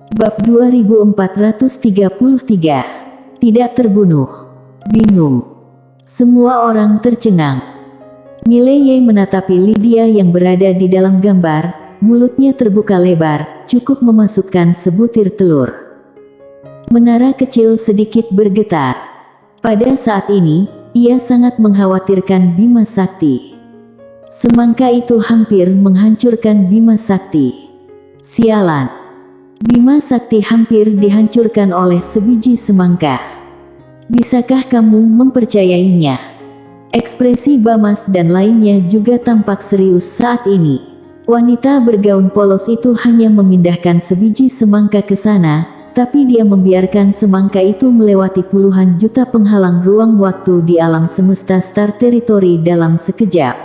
Bab 2433. Tidak terbunuh. Bingung. Semua orang tercengang. Mileye menatapi Lydia yang berada di dalam gambar, mulutnya terbuka lebar, cukup memasukkan sebutir telur. Menara kecil sedikit bergetar. Pada saat ini, ia sangat mengkhawatirkan Bima Sakti. Semangka itu hampir menghancurkan Bima Sakti. Sialan. Bima Sakti hampir dihancurkan oleh sebiji semangka. Bisakah kamu mempercayainya? Ekspresi Bamas dan lainnya juga tampak serius saat ini. Wanita bergaun polos itu hanya memindahkan sebiji semangka ke sana, tapi dia membiarkan semangka itu melewati puluhan juta penghalang ruang waktu di alam semesta Star Territory dalam sekejap.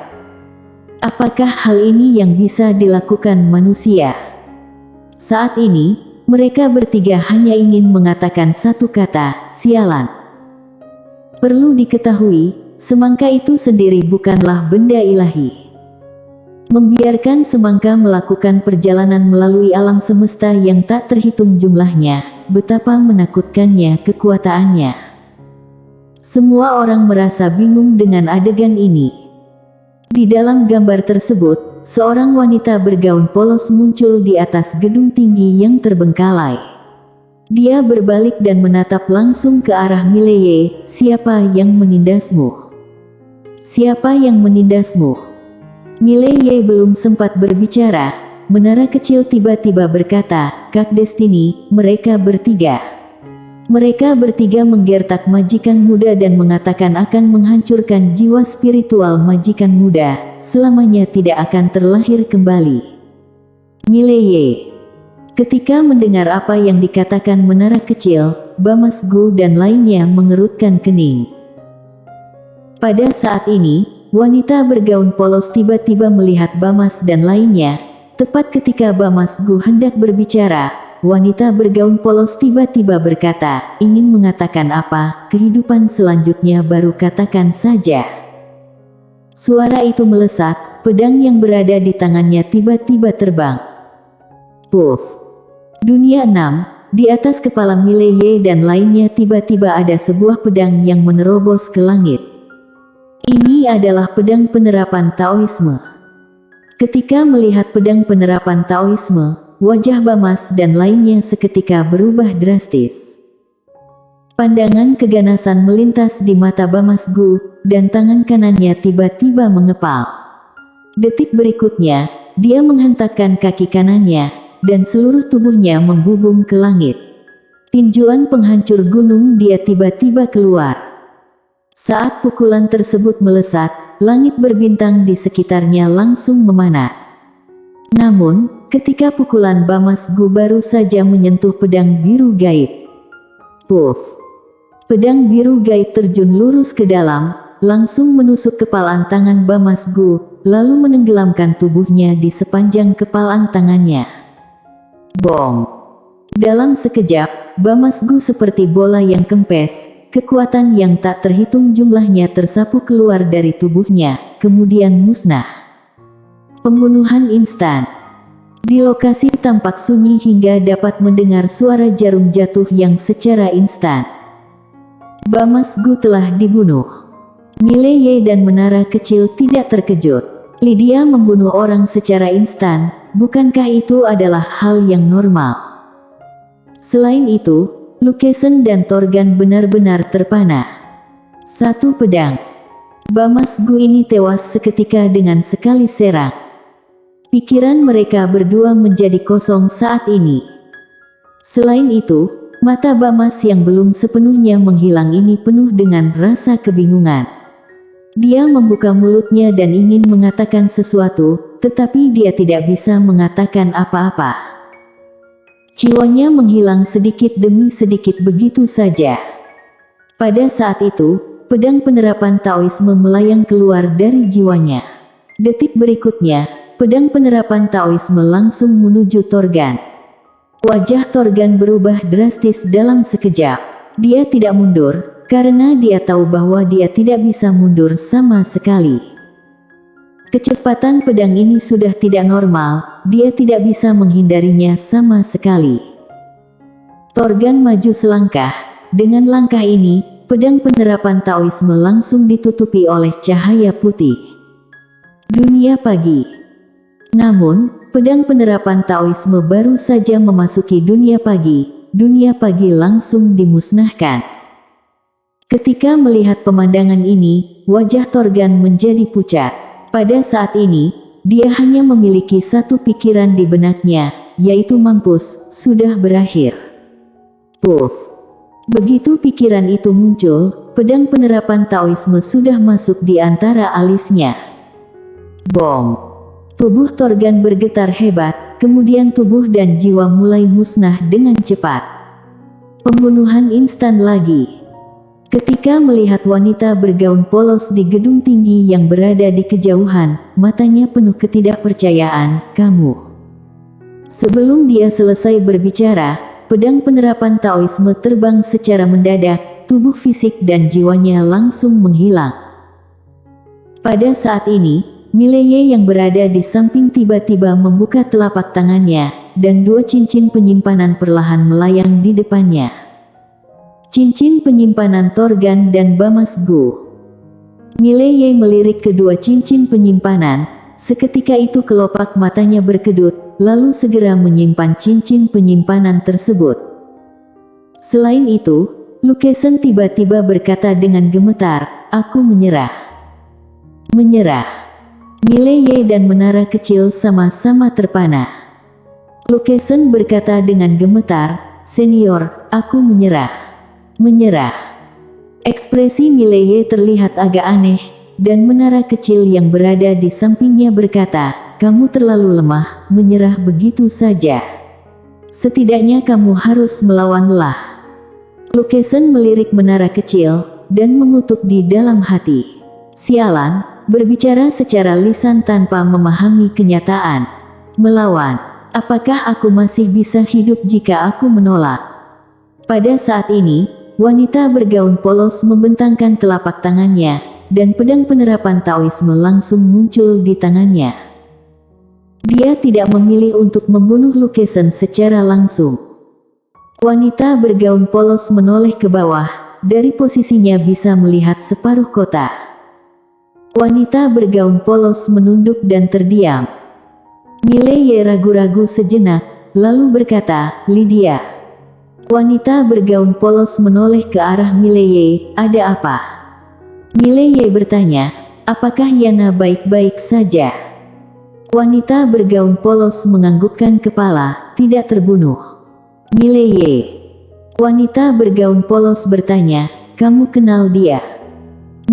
Apakah hal ini yang bisa dilakukan manusia? Saat ini, mereka bertiga hanya ingin mengatakan satu kata, sialan. Perlu diketahui, semangka itu sendiri bukanlah benda ilahi. Membiarkan semangka melakukan perjalanan melalui alam semesta yang tak terhitung jumlahnya, betapa menakutkannya kekuatannya. Semua orang merasa bingung dengan adegan ini. Di dalam gambar tersebut, seorang wanita bergaun polos muncul di atas gedung tinggi yang terbengkalai. Dia berbalik dan menatap langsung ke arah Mileye. Siapa yang menindasmu? Siapa yang menindasmu? Mileye belum sempat berbicara. Menara kecil tiba-tiba berkata, Kak Destiny, mereka bertiga. Mereka bertiga menggertak majikan muda dan mengatakan akan menghancurkan jiwa spiritual majikan muda, selamanya tidak akan terlahir kembali. Mileye. Ketika mendengar apa yang dikatakan menara kecil, Bamas Gu dan lainnya mengerutkan kening. Pada saat ini, wanita bergaun polos tiba-tiba melihat Bamas dan lainnya. Tepat ketika Bamas Gu hendak berbicara, wanita bergaun polos tiba-tiba berkata, ingin mengatakan apa, kehidupan selanjutnya baru katakan saja. Suara itu melesat, pedang yang berada di tangannya tiba-tiba terbang. Puff. Dunia 6, di atas kepala Mileye dan lainnya tiba-tiba ada sebuah pedang yang menerobos ke langit. Ini adalah pedang penerapan Taoisme. Ketika melihat pedang penerapan Taoisme, wajah Bamas dan lainnya seketika berubah drastis. Pandangan keganasan melintas di mata Bamas Gu, dan tangan kanannya tiba-tiba mengepal. Detik berikutnya, dia menghentakkan kaki kanannya, dan seluruh tubuhnya membubung ke langit. Tinjuan penghancur gunung dia tiba-tiba keluar. Saat pukulan tersebut melesat, langit berbintang di sekitarnya langsung memanas. Namun, ketika pukulan Bamas Gu baru saja menyentuh pedang biru gaib. Puff. Pedang biru gaib terjun lurus ke dalam, langsung menusuk kepalan tangan Bamas Gu, lalu menenggelamkan tubuhnya di sepanjang kepalan tangannya. Bong. Dalam sekejap, Bamas Gu seperti bola yang kempes, kekuatan yang tak terhitung jumlahnya tersapu keluar dari tubuhnya, kemudian musnah. Pembunuhan instan. Di lokasi tampak sunyi hingga dapat mendengar suara jarum jatuh yang secara instan. Bamas Gu telah dibunuh. Mileye dan menara kecil tidak terkejut. Lydia membunuh orang secara instan, bukankah itu adalah hal yang normal? Selain itu, Lucasen dan Torgan benar-benar terpana. Satu pedang. Bamas Gu ini tewas seketika dengan sekali serang. Pikiran mereka berdua menjadi kosong saat ini. Selain itu, mata Bamas yang belum sepenuhnya menghilang ini penuh dengan rasa kebingungan. Dia membuka mulutnya dan ingin mengatakan sesuatu, tetapi dia tidak bisa mengatakan apa-apa. Jiwanya menghilang sedikit demi sedikit begitu saja. Pada saat itu, pedang penerapan Taoisme melayang keluar dari jiwanya. Detik berikutnya, pedang penerapan Taoisme langsung menuju Torgan. Wajah Torgan berubah drastis dalam sekejap. Dia tidak mundur, karena dia tahu bahwa dia tidak bisa mundur sama sekali. Kecepatan pedang ini sudah tidak normal, dia tidak bisa menghindarinya sama sekali. Torgan maju selangkah. Dengan langkah ini, pedang penerapan Taoisme langsung ditutupi oleh cahaya putih. Dunia pagi. Namun, pedang penerapan Taoisme baru saja memasuki dunia pagi langsung dimusnahkan. Ketika melihat pemandangan ini, wajah Torgan menjadi pucat. Pada saat ini, dia hanya memiliki satu pikiran di benaknya, yaitu mampus, sudah berakhir. Puff. Begitu pikiran itu muncul, pedang penerapan Taoisme sudah masuk di antara alisnya. Bom. Tubuh Torgan bergetar hebat, kemudian tubuh dan jiwa mulai musnah dengan cepat. Pembunuhan instan lagi. Ketika melihat wanita bergaun polos di gedung tinggi yang berada di kejauhan, matanya penuh ketidakpercayaan, "Kamu." Sebelum dia selesai berbicara, pedang penerapan Taoisme terbang secara mendadak, tubuh fisik dan jiwanya langsung menghilang. Pada saat ini, Mileye yang berada di samping tiba-tiba membuka telapak tangannya, dan dua cincin penyimpanan perlahan melayang di depannya. Cincin penyimpanan Torgan dan Bamas Gu. Mileye melirik kedua cincin penyimpanan, seketika itu kelopak matanya berkedut, lalu segera menyimpan cincin penyimpanan tersebut. Selain itu, Lukeson tiba-tiba berkata dengan gemetar, "Aku menyerah." Menyerah. Mileye dan menara kecil sama-sama terpana. Lukeson berkata dengan gemetar, "Senior, aku menyerah." Menyerah. Ekspresi Mileye terlihat agak aneh, dan menara kecil yang berada di sampingnya berkata, "Kamu terlalu lemah, menyerah begitu saja. Setidaknya kamu harus melawanlah." Lukeson melirik menara kecil, dan mengutuk di dalam hati. Sialan, berbicara secara lisan tanpa memahami kenyataan. Melawan. Apakah aku masih bisa hidup jika aku menolak? Pada saat ini, wanita bergaun polos membentangkan telapak tangannya, dan pedang penerapan Taoisme langsung muncul di tangannya. Dia tidak memilih untuk membunuh Lukeson secara langsung. Wanita bergaun polos menoleh ke bawah, dari posisinya bisa melihat separuh kota. Wanita bergaun polos menunduk dan terdiam. Mileye ragu-ragu sejenak, lalu berkata, "Lydia." Wanita bergaun polos menoleh ke arah Mileye, "Ada apa?" Mileye bertanya, "Apakah Yana baik-baik saja?" Wanita bergaun polos menganggukkan kepala, "Tidak terbunuh." Mileye. Wanita bergaun polos bertanya, "Kamu kenal dia?"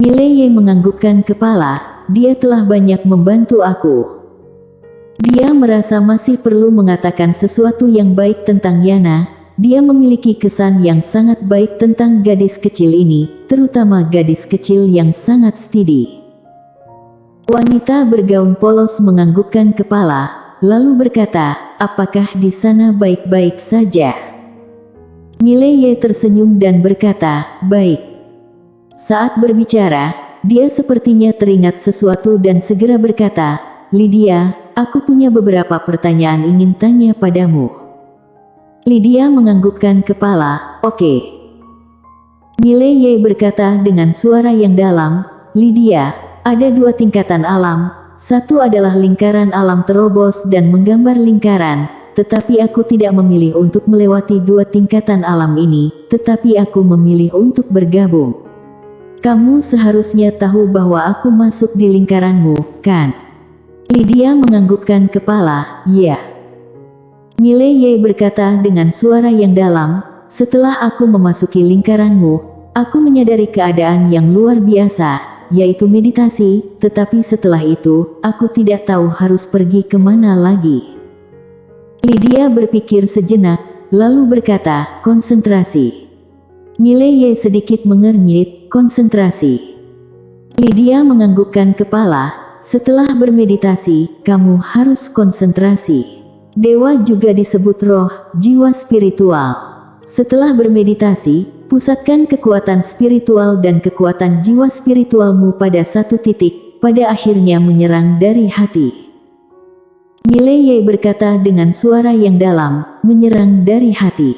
Mileye menganggukkan kepala, "Dia telah banyak membantu aku." Dia merasa masih perlu mengatakan sesuatu yang baik tentang Yana. Dia memiliki kesan yang sangat baik tentang gadis kecil ini, terutama gadis kecil yang sangat steady. Wanita bergaun polos menganggukkan kepala, lalu berkata, "Apakah di sana baik-baik saja?" Mileye tersenyum dan berkata, "Baik." Saat berbicara, dia sepertinya teringat sesuatu dan segera berkata, "Lydia, aku punya beberapa pertanyaan ingin tanya padamu." Lydia menganggukkan kepala, "Oke." Mileye berkata dengan suara yang dalam, "Lydia, ada dua tingkatan alam, satu adalah lingkaran alam terobos dan menggambar lingkaran, tetapi aku tidak memilih untuk melewati dua tingkatan alam ini, tetapi aku memilih untuk bergabung. Kamu seharusnya tahu bahwa aku masuk di lingkaranmu, kan?" Lydia menganggukkan kepala, "Ya." Mileye berkata dengan suara yang dalam, "Setelah aku memasuki lingkaranmu, aku menyadari keadaan yang luar biasa, yaitu meditasi, tetapi setelah itu, aku tidak tahu harus pergi kemana lagi." Lydia berpikir sejenak, lalu berkata, "Konsentrasi." Mileye sedikit mengernyit, "Konsentrasi." Lydia menganggukkan kepala, "Setelah bermeditasi, kamu harus konsentrasi. Dewa juga disebut roh, jiwa spiritual. Setelah bermeditasi, pusatkan kekuatan spiritual dan kekuatan jiwa spiritualmu pada satu titik, pada akhirnya menyerang dari hati." Mileye berkata dengan suara yang dalam, "Menyerang dari hati."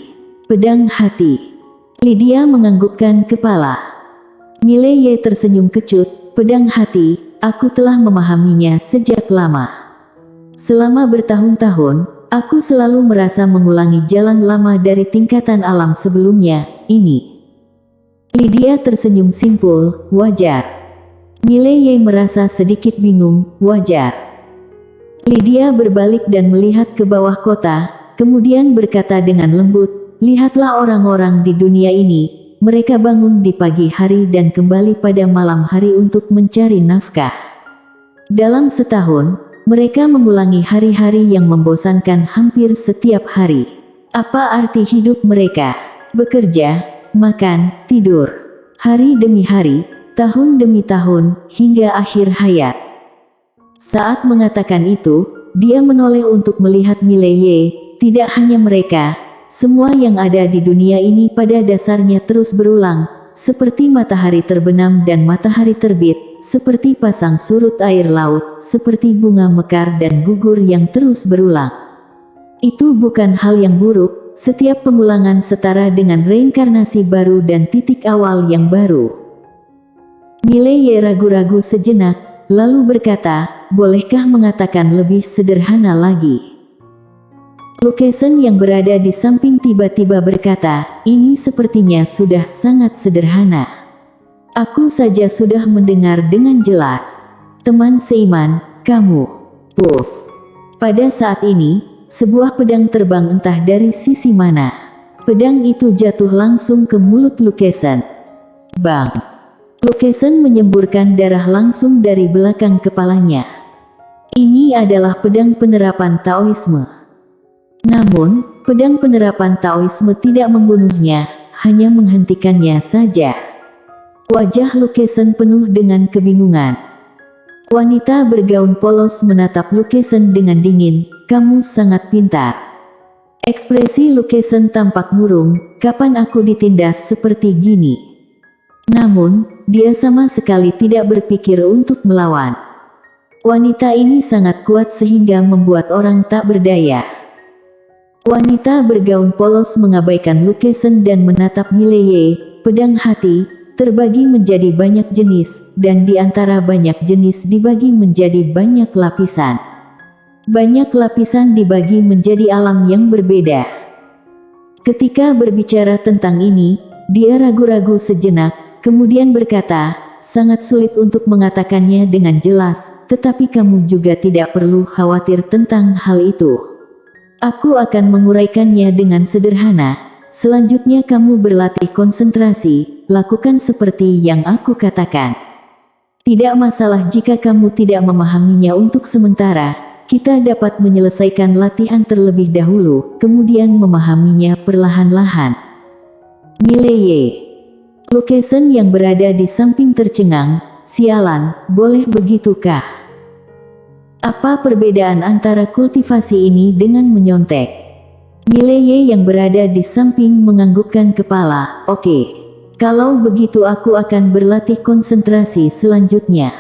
Pedang hati. Lydia menganggukkan kepala. Mileye tersenyum kecut. Pedang hati, aku telah memahaminya sejak lama. Selama bertahun-tahun, aku selalu merasa mengulangi jalan lama dari tingkatan alam sebelumnya, ini. Lydia tersenyum simpul, wajar. Mileye merasa sedikit bingung, wajar. Lydia berbalik dan melihat ke bawah kota, kemudian berkata dengan lembut, lihatlah orang-orang di dunia ini. Mereka bangun di pagi hari dan kembali pada malam hari untuk mencari nafkah. Dalam setahun, mereka mengulangi hari-hari yang membosankan hampir setiap hari. Apa arti hidup mereka? Bekerja, makan, tidur. Hari demi hari, tahun demi tahun, hingga akhir hayat. Saat mengatakan itu, dia menoleh untuk melihat Mileye. Tidak hanya mereka, semua yang ada di dunia ini pada dasarnya terus berulang, seperti matahari terbenam dan matahari terbit, seperti pasang surut air laut, seperti bunga mekar dan gugur yang terus berulang. Itu bukan hal yang buruk, setiap pengulangan setara dengan reinkarnasi baru dan titik awal yang baru. Mileye ragu-ragu sejenak, lalu berkata, bolehkah mengatakan lebih sederhana lagi? Lucasen yang berada di samping tiba-tiba berkata, ini sepertinya sudah sangat sederhana. Aku saja sudah mendengar dengan jelas. Teman seiman, kamu. Puff. Pada saat ini, sebuah pedang terbang entah dari sisi mana. Pedang itu jatuh langsung ke mulut Lucasen. Bang. Lucasen menyemburkan darah langsung dari belakang kepalanya. Ini adalah pedang penerapan Taoisme. Namun, pedang penerapan Taoisme tidak membunuhnya, hanya menghentikannya saja. Wajah Lucasen penuh dengan kebingungan. Wanita bergaun polos menatap Lucasen dengan dingin, kamu sangat pintar. Ekspresi Lucasen tampak murung, kapan aku ditindas seperti gini? Namun, dia sama sekali tidak berpikir untuk melawan. Wanita ini sangat kuat sehingga membuat orang tak berdaya. Wanita bergaun polos mengabaikan Lucasen dan menatap Mileye. Pedang hati terbagi menjadi banyak jenis, dan di antara banyak jenis dibagi menjadi banyak lapisan. Banyak lapisan dibagi menjadi alam yang berbeda. Ketika berbicara tentang ini, dia ragu-ragu sejenak, kemudian berkata, sangat sulit untuk mengatakannya dengan jelas, tetapi kamu juga tidak perlu khawatir tentang hal itu. Aku akan menguraikannya dengan sederhana. Selanjutnya kamu berlatih konsentrasi, lakukan seperti yang aku katakan. Tidak masalah jika kamu tidak memahaminya untuk sementara, kita dapat menyelesaikan latihan terlebih dahulu, kemudian memahaminya perlahan-lahan. Mileye. Lucasen yang berada di samping tercengang, sialan, boleh begitukah? Apa perbedaan antara kultivasi ini dengan menyontek? Mileye yang berada di samping menganggukkan kepala. Oke. Kalau begitu aku akan berlatih konsentrasi selanjutnya.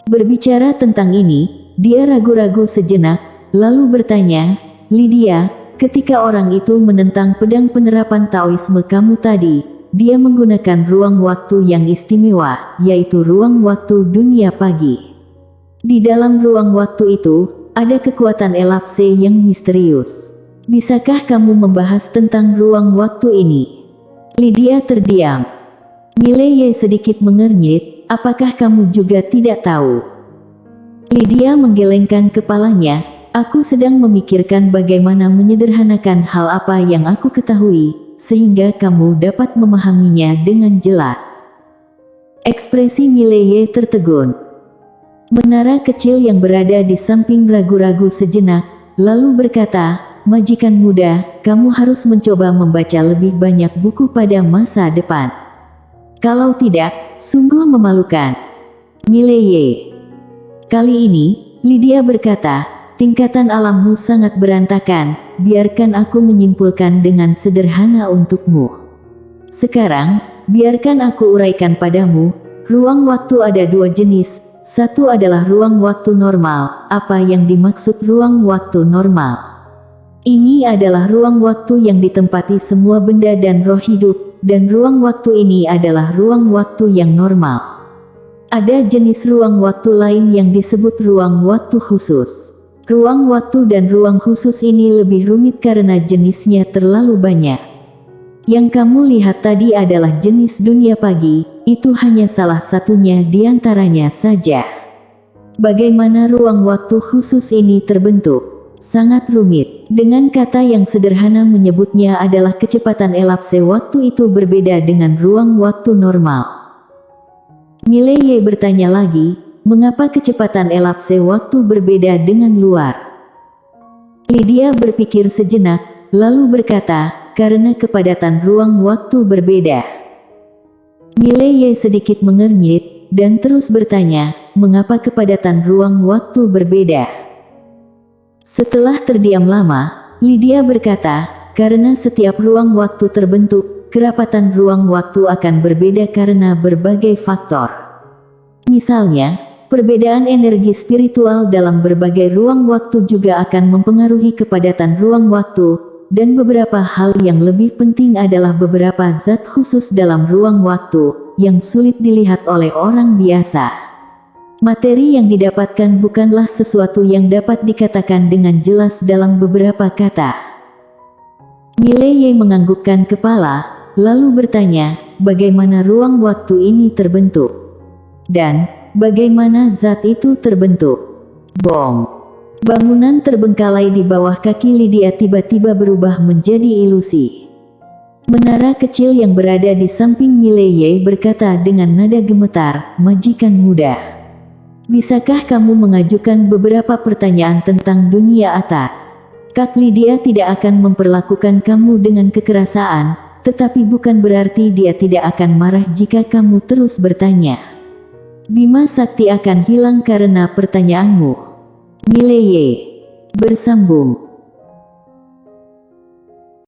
Berbicara tentang ini, dia ragu-ragu sejenak, lalu bertanya, Lydia, ketika orang itu menentang pedang penerapan Taoisme kamu tadi, dia menggunakan ruang waktu yang istimewa, yaitu ruang waktu dunia pagi. Di dalam ruang waktu itu, ada kekuatan elapse yang misterius. Bisakah kamu membahas tentang ruang waktu ini? Lydia terdiam. Mileye sedikit mengernyit, apakah kamu juga tidak tahu? Lydia menggelengkan kepalanya, aku sedang memikirkan bagaimana menyederhanakan hal apa yang aku ketahui, sehingga kamu dapat memahaminya dengan jelas. Ekspresi Mileye tertegun. Menara kecil yang berada di samping ragu-ragu sejenak, lalu berkata, majikan muda, kamu harus mencoba membaca lebih banyak buku pada masa depan. Kalau tidak, sungguh memalukan. Mileye. Kali ini, Lydia berkata, tingkatan alammu sangat berantakan, biarkan aku menyimpulkan dengan sederhana untukmu. Sekarang, biarkan aku uraikan padamu, ruang waktu ada dua jenis. Satu adalah ruang waktu normal. Apa yang dimaksud ruang waktu normal? Ini adalah ruang waktu yang ditempati semua benda dan roh hidup, dan ruang waktu ini adalah ruang waktu yang normal. Ada jenis ruang waktu lain yang disebut ruang waktu khusus. Ruang waktu dan ruang khusus ini lebih rumit karena jenisnya terlalu banyak. Yang kamu lihat tadi adalah jenis dunia pagi, itu hanya salah satunya di antaranya saja. Bagaimana ruang waktu khusus ini terbentuk? Sangat rumit. Dengan kata yang sederhana menyebutnya adalah kecepatan elapse waktu itu berbeda dengan ruang waktu normal. Mileye bertanya lagi, mengapa kecepatan elapse waktu berbeda dengan luar? Lydia berpikir sejenak, lalu berkata, karena kepadatan ruang waktu berbeda. Mileye sedikit mengernyit, dan terus bertanya, mengapa kepadatan ruang waktu berbeda? Setelah terdiam lama, Lydia berkata, karena setiap ruang waktu terbentuk, kerapatan ruang waktu akan berbeda karena berbagai faktor. Misalnya, perbedaan energi spiritual dalam berbagai ruang waktu juga akan mempengaruhi kepadatan ruang waktu, dan beberapa hal yang lebih penting adalah beberapa zat khusus dalam ruang waktu, yang sulit dilihat oleh orang biasa. Materi yang didapatkan bukanlah sesuatu yang dapat dikatakan dengan jelas dalam beberapa kata. Mileye menganggukkan kepala, lalu bertanya, bagaimana ruang waktu ini terbentuk? Dan, bagaimana zat itu terbentuk? Bom! Bangunan terbengkalai di bawah kaki Lydia tiba-tiba berubah menjadi ilusi. Menara kecil yang berada di samping Mileye berkata dengan nada gemetar, majikan muda. Bisakah kamu mengajukan beberapa pertanyaan tentang dunia atas? Kak Lydia tidak akan memperlakukan kamu dengan kekerasan, tetapi bukan berarti dia tidak akan marah jika kamu terus bertanya. Bima Sakti akan hilang karena pertanyaanmu. Mileye bersambung.